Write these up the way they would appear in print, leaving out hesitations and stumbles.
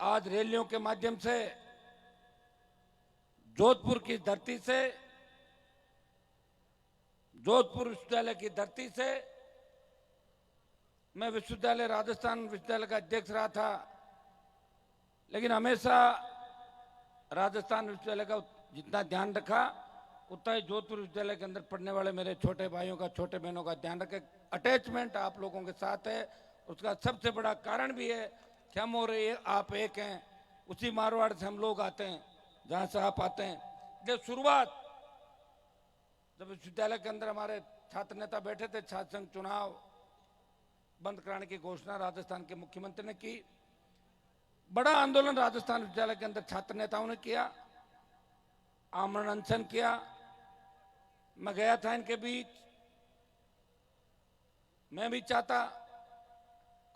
आज रैलियों के माध्यम से जोधपुर की धरती से, जोधपुर विश्वविद्यालय की धरती से, मैं विश्वविद्यालय राजस्थान विश्वविद्यालय का अध्यक्ष रहा था, लेकिन हमेशा राजस्थान विश्वविद्यालय का जितना ध्यान रखा उतना ही जोधपुर विश्वविद्यालय के अंदर पढ़ने वाले मेरे छोटे भाइयों का, छोटे बहनों का ध्यान रखे। अटैचमेंट आप लोगों के साथ है। उसका सबसे बड़ा कारण भी है कि हम और आप एक हैं। उसी मारवाड़ से हम लोग आते हैं जहां से आप आते हैं। ये शुरुआत जब विश्वविद्यालय के अंदर हमारे छात्र नेता बैठे थे, छात्र संघ चुनाव बंद कराने की घोषणा राजस्थान के मुख्यमंत्री ने की। बड़ा आंदोलन राजस्थान विश्वविद्यालय के अंदर छात्र नेताओं ने किया, आमरण अनशन किया। मैं गया था इनके बीच। मैं भी चाहता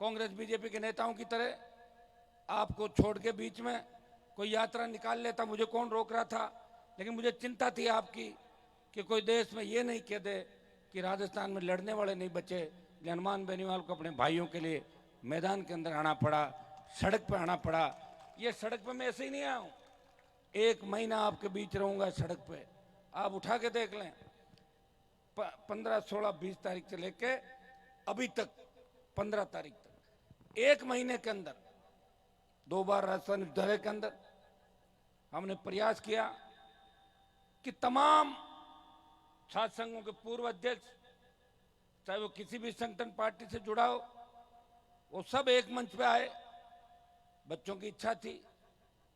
कांग्रेस बीजेपी के नेताओं की तरह आपको छोड़ के बीच में कोई यात्रा निकाल लेता, मुझे कौन रोक रहा था। लेकिन मुझे चिंता थी आपकी कि कोई देश में ये नहीं कह दे कि राजस्थान में लड़ने वाले नहीं बचे। हनुमान बेनीवाल को अपने भाइयों के लिए मैदान के अंदर आना पड़ा, सड़क पर आना पड़ा। ये सड़क पे मैं ऐसे ही नहीं आया हूं। 1 महीना आपके बीच रहूंगा सड़क पे, आप उठा के देख लें। 15, 16, 20 तारीख से लेके अभी तक 15 तारीख तक 1 महीने के अंदर 2 बार राजस्थान विश्वविद्यालय के अंदर हमने प्रयास किया कि तमाम छात्र संघों के पूर्व अध्यक्ष, चाहे वो किसी भी संगठन पार्टी से जुड़ा हो, वो सब एक मंच पे आए। बच्चों की इच्छा थी,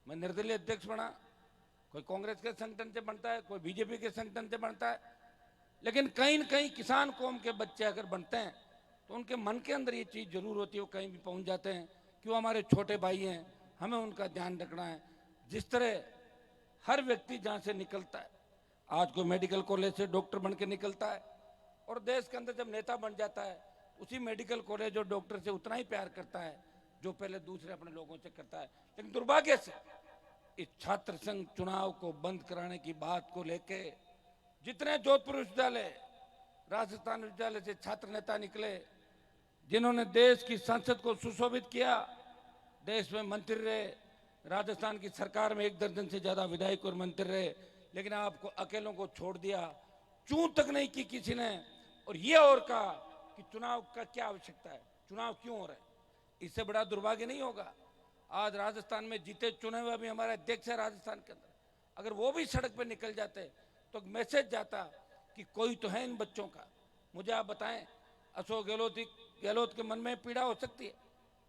मैं निर्दलीय अध्यक्ष बना। कोई कांग्रेस के संगठन से बनता है, कोई बीजेपी के संगठन से बनता है, लेकिन कहीं न कहीं किसान कौम के बच्चे अगर बनते हैं तो उनके मन के अंदर ये चीज जरूर होती है, वो कहीं भी पहुंच जाते हैं कि वो हमारे छोटे भाई हैं, हमें उनका ध्यान रखना है। जिस तरह हर व्यक्ति जहां से निकलता है, आज कोई मेडिकल कॉलेज से डॉक्टर बन के निकलता है, और देश के अंदर जब नेता बन जाता है उसी मेडिकल कॉलेज और डॉक्टर से उतना ही प्यार करता है जो पहले दूसरे अपने लोगों से करता है। लेकिन दुर्भाग्य से इस छात्र संघ चुनाव को बंद कराने की बात को लेके जितने जोधपुर विश्वविद्यालय, राजस्थान विश्वविद्यालय से छात्र नेता निकले, जिन्होंने देश की संसद को सुशोभित किया, देश में मंत्री रहे, राजस्थान की सरकार में 1 दर्जन से ज्यादा विधायक और मंत्री रहे, लेकिन आपको अकेलों को छोड़ दिया, चूं तक नहीं की किसी ने। और ये और कहा कि चुनाव का क्या आवश्यकता है, चुनाव क्यों हो रहा है। इससे बड़ा दुर्भाग्य नहीं होगा। आज राजस्थान में जीते चुने हुए भी हमारे अध्यक्ष है राजस्थान के अंदर, अगर वो भी सड़क पर निकल जाते तो मैसेज जाता कि कोई तो है इन बच्चों का। मुझे आप बताएं, अशोक गहलोत के मन में पीड़ा हो सकती है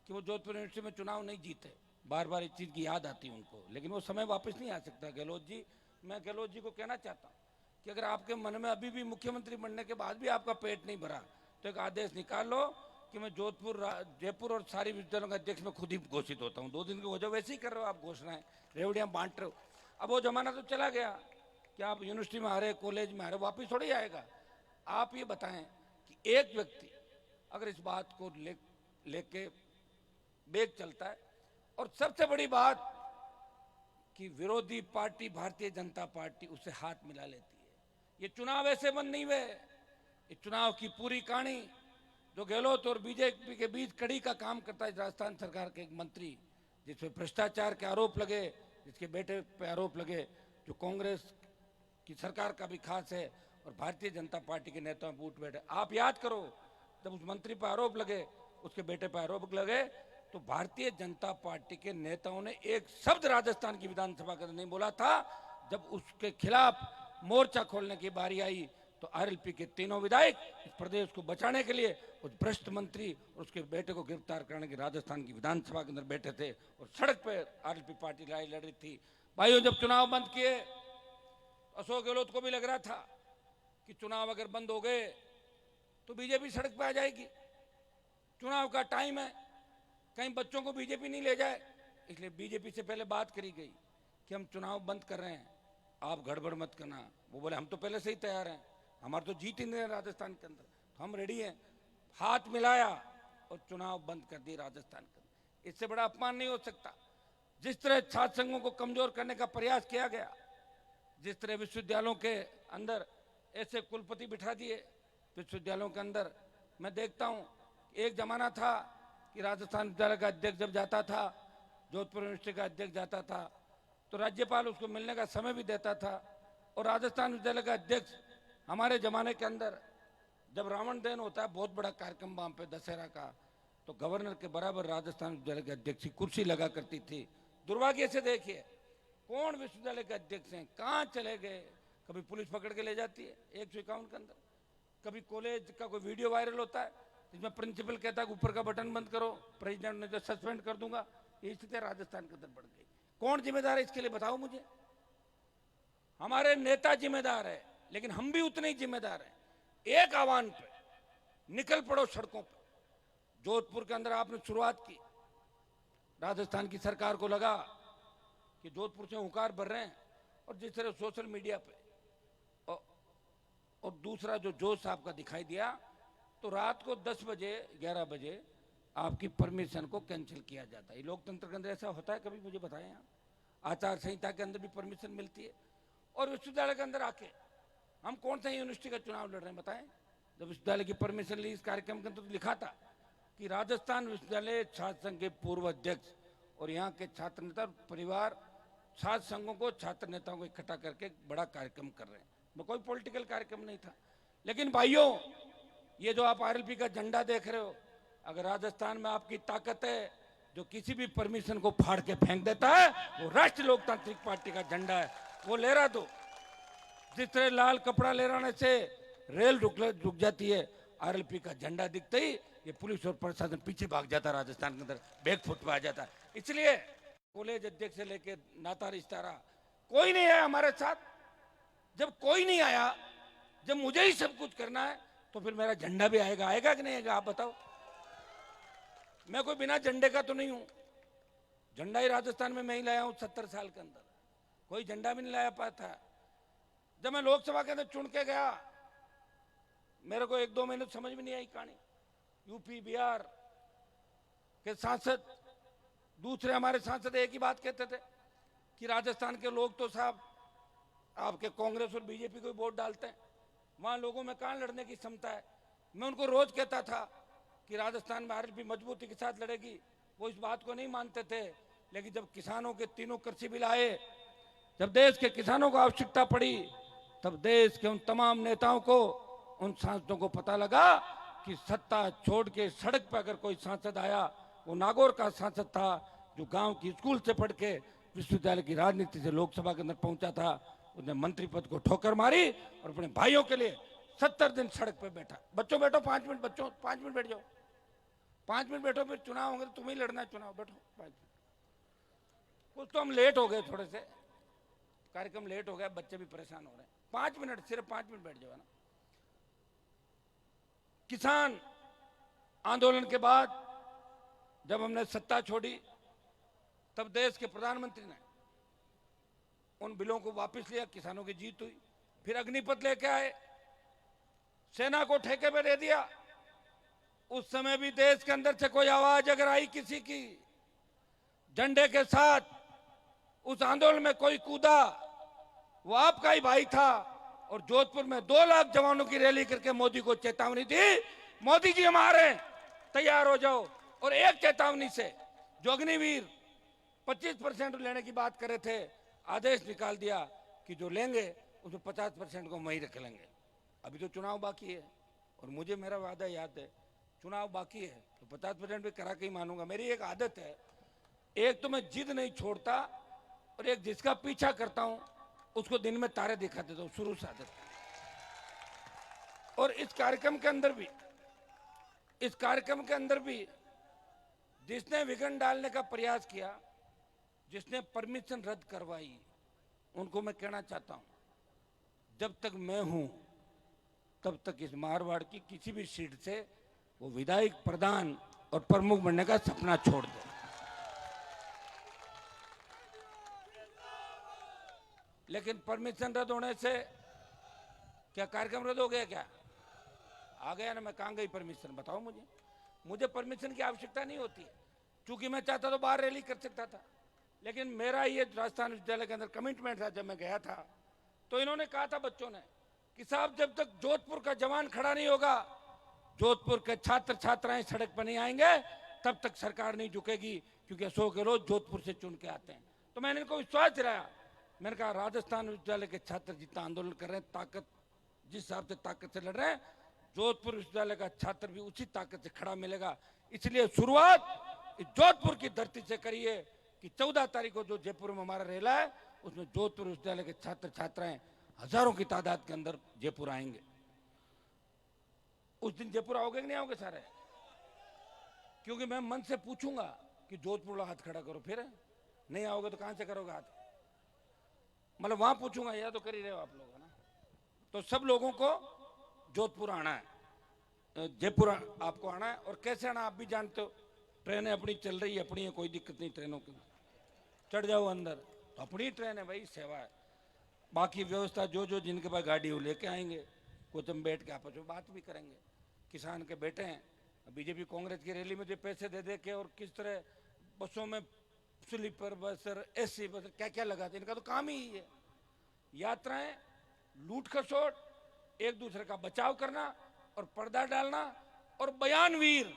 कि वो जोधपुर यूनिवर्सिटी में चुनाव नहीं जीते, बार बार इस चीज की याद आती है उनको, लेकिन वो समय वापस नहीं आ सकता। गहलोत जी, मैं गहलोत जी को कहना चाहता हूँ कि अगर आपके मन में अभी भी मुख्यमंत्री बनने के बाद भी आपका पेट नहीं भरा तो एक आदेश निकाल लो कि मैं जोधपुर, जयपुर और सारी विश्वविद्यालयों का अध्यक्ष मैं खुद ही घोषित होता हूँ। 2 दिन की वजह वैसे ही कर रहे हो आप, घोषणाएं रेवड़ियां बांट रहे हो। अब वो जमाना तो चला गया कि आप यूनिवर्सिटी में आ रहे, कॉलेज में आ रहे, वापिस थोड़ी आएगा। आप ये बताएं कि एक व्यक्ति अगर इस बात को लेके बेग चलता है, और सबसे बड़ी बात कि विरोधी पार्टी भारतीय जनता पार्टी उसे हाथ मिला लेती है। ये चुनाव ऐसे बंद नहीं हुए। इस चुनाव की पूरी कहानी जो गहलोत और बीजेपी के बीच कड़ी का काम करता है राजस्थान सरकार के एक मंत्री, जिसपे भ्रष्टाचार के आरोप लगे, जिसके बेटे पे आरोप लगे, जो कांग्रेस की सरकार का भी खास है और भारतीय जनता पार्टी के नेताओं पर उठ बैठे। आप याद करो, जब उस मंत्री पर आरोप लगे, उसके बेटे पर आरोप लगे, तो भारतीय जनता पार्टी के नेताओं ने एक शब्द राजस्थान की विधानसभा के अंदर नहीं बोला था। जब उसके खिलाफ मोर्चा खोलने की बारी आई तो आरएलपी के तीनों विधायक इस प्रदेश को बचाने के लिए उस भ्रष्ट मंत्री और उसके बेटे को गिरफ्तार करने के राजस्थान की विधानसभा के अंदर बैठे थे और सड़क पे आरएलपी पार्टी लड़ाई लड़ रही थी। भाइयों, जब चुनाव बंद किए, अशोक गहलोत को भी लग रहा था कि चुनाव अगर बंद हो गए तो बीजेपी सड़क पे आ जाएगी, चुनाव का टाइम है, कहीं बच्चों को बीजेपी नहीं ले जाए। इसलिए बीजेपी से पहले बात करी गई कि हम चुनाव बंद कर रहे हैं, आप गड़बड़ मत करना। वो बोले हम तो पहले से ही तैयार हैं, हमारे तो जीत ही नहीं है राजस्थान के अंदर, तो हम रेडी हैं। हाथ मिलाया और चुनाव बंद कर दिए राजस्थान के अंदर। इससे बड़ा अपमान नहीं हो सकता। जिस तरह छात्र संघों को कमजोर करने का प्रयास किया गया, जिस तरह विश्वविद्यालयों के अंदर ऐसे कुलपति बिठा दिए विश्वविद्यालयों के अंदर। मैं देखता हूं एक जमाना था कि राजस्थान विद्यालय का अध्यक्ष जब जाता था, जोधपुर यूनिवर्सिटी का अध्यक्ष जाता था तो राज्यपाल उसको मिलने का समय भी देता था। और राजस्थान विश्वविद्यालय का अध्यक्ष हमारे जमाने के अंदर जब रावण दहन होता है, बहुत बड़ा कार्यक्रम वहां पे दशहरा का, तो गवर्नर के बराबर राजस्थान विश्वविद्यालय के अध्यक्ष की कुर्सी लगा करती थी। दुर्भाग्य से देखिए कौन विश्वविद्यालय के अध्यक्ष हैं, कहाँ चले गए। कभी पुलिस पकड़ के ले जाती है 151 के अंदर, कभी कॉलेज का कोई वीडियो वायरल होता है जिसमें प्रिंसिपल कहता है ऊपर का बटन बंद करो, प्रेसिडेंट ने तो सस्पेंड कर दूंगा। ये स्थिति राजस्थान के अंदर बढ़ गई। कौन जिम्मेदार है इसके लिए, बताओ मुझे। हमारे नेता जिम्मेदार है, लेकिन हम भी उतने ही जिम्मेदार हैं। एक आह्वान पे निकल पड़ो सड़कों पे। जोधपुर के अंदर आपने शुरुआत की, राजस्थान की सरकार को लगा कि जोधपुर से हुंकार भर रहे हैं, और जिस तरह सोशल मीडिया पे और दूसरा जो जोश आपका दिखाई दिया, तो रात को 10 बजे 11 बजे आपकी परमिशन को कैंसिल किया जाता है। ये लोकतंत्र के अंदर ऐसा होता है कभी, मुझे बताएं आप। आचार संहिता के अंदर भी परमिशन मिलती है, और विश्वविद्यालय के अंदर आके हम कौन सा यूनिवर्सिटी का चुनाव लड़ रहे हैं बताएं। जब विश्वविद्यालय की परमिशन ली, इस कार्यक्रम के अंदर तो लिखा था कि राजस्थान विश्वविद्यालय छात्र संघ के पूर्व अध्यक्ष और यहाँ के छात्र नेता परिवार छात्र संघों को, छात्र नेताओं को इकट्ठा करके बड़ा कार्यक्रम कर रहे हैं। वो कोई पॉलिटिकल कार्यक्रम नहीं था। लेकिन भाइयों, ये जो आप आरएलपी का झंडा देख रहे हो, अगर राजस्थान में आपकी ताकत है जो किसी भी परमिशन को फाड़ के फेंक देता है, वो राष्ट्रीय लोकतांत्रिक पार्टी का झंडा है, वो लहरा दो। जिस तरह लाल कपड़ा लहराने से रेल रुक जाती है, आरएलपी का झंडा दिखते ही ये पुलिस और प्रशासन पीछे भाग जाता है, राजस्थान के अंदर बैक फुट पे आ जाता है। इसलिए कॉलेज अध्यक्ष से लेके नाता रिश्तारा कोई नहीं आया हमारे साथ। जब कोई नहीं आया, जब मुझे ही सब कुछ करना है, तो फिर मेरा झंडा भी आएगा, आएगा कि नहीं आएगा, आप बताओ। मैं कोई बिना झंडे का तो नहीं हूं। झंडा ही राजस्थान में मैं ही लाया हूं 70 साल के अंदर, कोई झंडा भी नहीं लाया पाता। जब मैं लोकसभा के अंदर चुन के गया, मेरे को 1-2 महीने समझ में नहीं आई कहानी। यूपी बिहार के सांसद, दूसरे हमारे सांसद एक ही बात कहते थे कि राजस्थान के लोग तो साहब आपके कांग्रेस और बीजेपी को वोट डालते हैं, वहां लोगों में कहां लड़ने की क्षमता है। मैं उनको रोज कहता था कि राजस्थान में आरएलपी मजबूती के साथ लड़ेगी। वो इस बात को नहीं मानते थे। लेकिन जब किसानों के 3 कृषि बिल आए, जब देश के किसानों को आवश्यकता पड़ी, तब देश के उन तमाम नेताओं को, उन सांसदों को पता लगा कि सत्ता छोड़ के सड़क पर अगर कोई सांसद आया, वो नागौर का सांसद था जो गांव की स्कूल से पढ़ के विश्वविद्यालय की राजनीति से लोकसभा के अंदर पहुंचा था। उसने मंत्री पद को ठोकर मारी और अपने भाइयों के लिए 70 दिन सड़क पे बैठा। बच्चों बैठो 5 मिनट, बच्चों 5 मिनट बैठ जाओ, 5 मिनट बैठो, फिर चुनाव होंगे तो तुम्हें लड़ना है चुनाव, बैठो 5 मिनट। कुछ तो हम लेट हो गए, थोड़े से कार्यक्रम लेट हो गया, बच्चे भी परेशान हो रहे हैं। 5 मिनट, सिर्फ 5 मिनट बैठ जाओ ना। किसान आंदोलन के बाद जब हमने सत्ता छोड़ी, तब देश के प्रधानमंत्री ने उन बिलों को वापस लिया, किसानों की जीत हुई। फिर अग्निपथ लेके आए, सेना को ठेके पे दे दिया। उस समय भी देश के अंदर से कोई आवाज अगर आई किसी की, झंडे के साथ उस आंदोलन में कोई कूदा, वो आपका ही भाई था। और जोधपुर में 2 लाख जवानों की रैली करके मोदी को चेतावनी दी, मोदी जी हम आ रहे हैं, तैयार हो जाओ। और एक चेतावनी से जो अग्निवीर 25% लेने की बात कर रहे थे, आदेश निकाल दिया कि जो लेंगे उसमें 50% को वहीं रख लेंगे। अभी तो चुनाव बाकी है, और मुझे मेरा वादा याद है, चुनाव बाकी है तो 50% भी करा के ही मानूंगा। मेरी एक आदत है, एक तो मैं जिद नहीं छोड़ता, और एक जिसका पीछा करता हूं उसको दिन में तारे दिखा देता हूं, शुरू से आदत। और इस कार्यक्रम के अंदर भी जिसने विघ्न डालने का प्रयास किया, जिसने परमिशन रद्द करवाई, उनको मैं कहना चाहता हूं, जब तक मैं हूं तब तक इस मारवाड़ की किसी भी सीट से वो विधायक, प्रधान और प्रमुख बनने का सपना छोड़ दे। लेकिन परमिशन रद्द होने से क्या कार्यक्रम रद्द हो गया? क्या आ गया ना? मैं कहां गई परमिशन, बताओ मुझे परमिशन की आवश्यकता नहीं होती। चूंकि मैं चाहता तो बाहर रैली कर सकता था, लेकिन मेरा ये राजस्थान विश्वविद्यालय के अंदर कमिटमेंट था। जब मैं गया था तो इन्होंने कहा था बच्चों ने कि साहब जब तक जोधपुर का जवान खड़ा नहीं होगा, जोधपुर के छात्र छात्राएं सड़क पर नहीं आएंगे, तब तक सरकार नहीं झुकेगी। क्योंकि अशोक गहलोत जोधपुर से चुन के आते हैं। तो मैंने इनको विश्वास दिलाया, मैंने कहा राजस्थान विश्वविद्यालय के छात्र जितना आंदोलन कर रहे हैं, ताकत जिस हिसाब से ताकत से लड़ रहे हैं, जोधपुर विश्वविद्यालय का छात्र भी उसी ताकत से खड़ा मिलेगा। इसलिए शुरुआत इस जोधपुर की धरती से करिए कि 14 तारीख को जो जयपुर में हमारा रेला है, उसमें जोधपुर विश्वविद्यालय के छात्र छात्राएं हजारों की तादाद के अंदर जयपुर आएंगे। उस दिन जयपुर आओगे कि नहीं आओगे सारे? क्योंकि मैं मन से पूछूंगा कि जोधपुर वाला हाथ खड़ा करो, फिर नहीं आओगे तो कहां से करोगे हाथ? मतलब वहां पूछूंगा, या तो कर ही रहे हो आप लोग, है ना? तो सब लोगों को जोधपुर आना है, जयपुर आपको आना है। और कैसे आना आप भी जानते हो, ट्रेनें अपनी चल रही है, अपनी है, कोई दिक्कत नहीं ट्रेनों की, चढ़ जाओ अंदर, तो अपनी ट्रेन है भाई, सेवा है। बाकी व्यवस्था जो जो जिनके पास गाड़ी हो लेके आएंगे, कुछ हम बैठ के आपस में बात भी करेंगे। किसान के बेटे हैं, बीजेपी कांग्रेस की रैली में जो पैसे दे दे के और किस तरह बसों में स्लीपर बस और एसी बस क्या क्या लगाते, इनका तो काम ही है। यात्राएं, लूट खसोट, एक दूसरे का बचाव करना और पर्दा डालना, और बयानवीर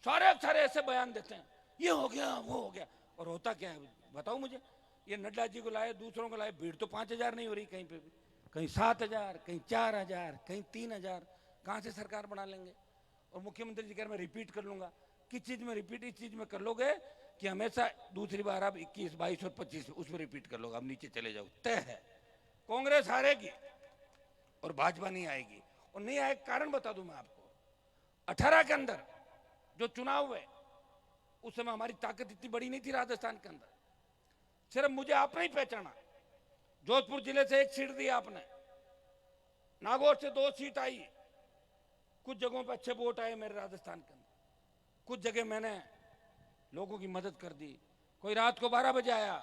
सारे सारे ऐसे बयान देते हैं, ये हो गया वो हो गया, और होता क्या है बताओ मुझे? ये नड्डा जी को लाए, दूसरों को लाए, भीड़ तो 5,000 नहीं हो रही कहीं पे भी, कहीं 7,000, कहीं 4,000, कहीं 3,000, कहां से सरकार बना लेंगे? और मुख्यमंत्री जी कह रहे मैं रिपीट कर लूंगा। किस चीज में रिपीट? इस चीज में कर लोगे कि हमेशा दूसरी बार आप 21, 22 और 25 उसमें रिपीट कर लोगे, आप नीचे चले जाओ, तय है। कांग्रेस हारेगी और भाजपा नहीं आएगी। और नहीं आए कारण बता दूं मैं आपको, 18 के अंदर जो चुनाव हुए उस समय हमारी ताकत इतनी बड़ी नहीं थी राजस्थान के अंदर, सिर्फ मुझे आपने ही पहचाना। जोधपुर जिले से 1 सीट दी आपने, नागौर से 2 सीट आई, कुछ जगहों पर अच्छे वोट आए मेरे राजस्थान के अंदर, कुछ जगह मैंने लोगों की मदद कर दी। कोई रात को 12 बजे आया,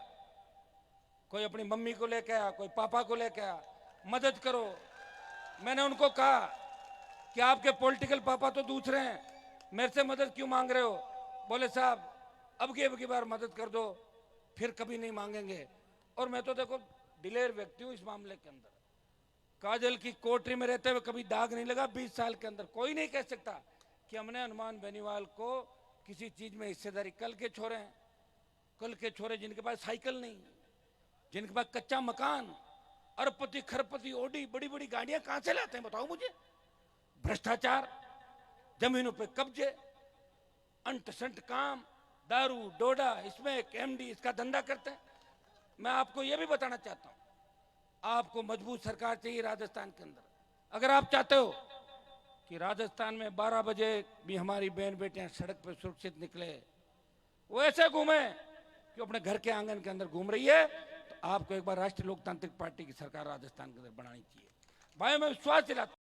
कोई अपनी मम्मी को लेके आया, कोई पापा को लेके आया, मदद करो। मैंने उनको कहा कि आपके पॉलिटिकल पापा तो दूसरे हैं, मेरे से मदद क्यों मांग रहे हो? बोले साहब अब की बार मदद कर दो, फिर कभी नहीं मांगेंगे। और मैं तो देखो दिलेर व्यक्ति हूं इस मामले के अंदर। काजल की कोठरी में रहते हुए कभी दाग नहीं लगा 20 साल के अंदर। कोई नहीं कह सकता कि हमने हनुमान बेनीवाल को किसी चीज में हिस्सेदारी। कल के छोरे हैं, कल के छोरे जिनके पास साइकिल नहीं, जिनके पास कच्चा मकान, अरबपति खरबपति ओडी बड़ी बड़ी गाड़ियां कहां से लाते हैं बताओ मुझे? भ्रष्टाचार, जमीनों पे कब्जे, अंट संट काम, दारू डोडा, इसमें एक एमडी इसका धंधा करते हैं। मैं आपको यह भी बताना चाहता हूं, आपको मजबूत सरकार चाहिए राजस्थान के अंदर। अगर आप चाहते हो कि राजस्थान में 12 बजे भी हमारी बहन बेटियां सड़क पर सुरक्षित निकले, वो ऐसे घूमे कि अपने घर के आंगन के अंदर घूम रही है, तो आपको एक बार राष्ट्रीय लोकतांत्रिक पार्टी की सरकार राजस्थान के अंदर बनानी चाहिए। भाई मैं विश्वास दिलाता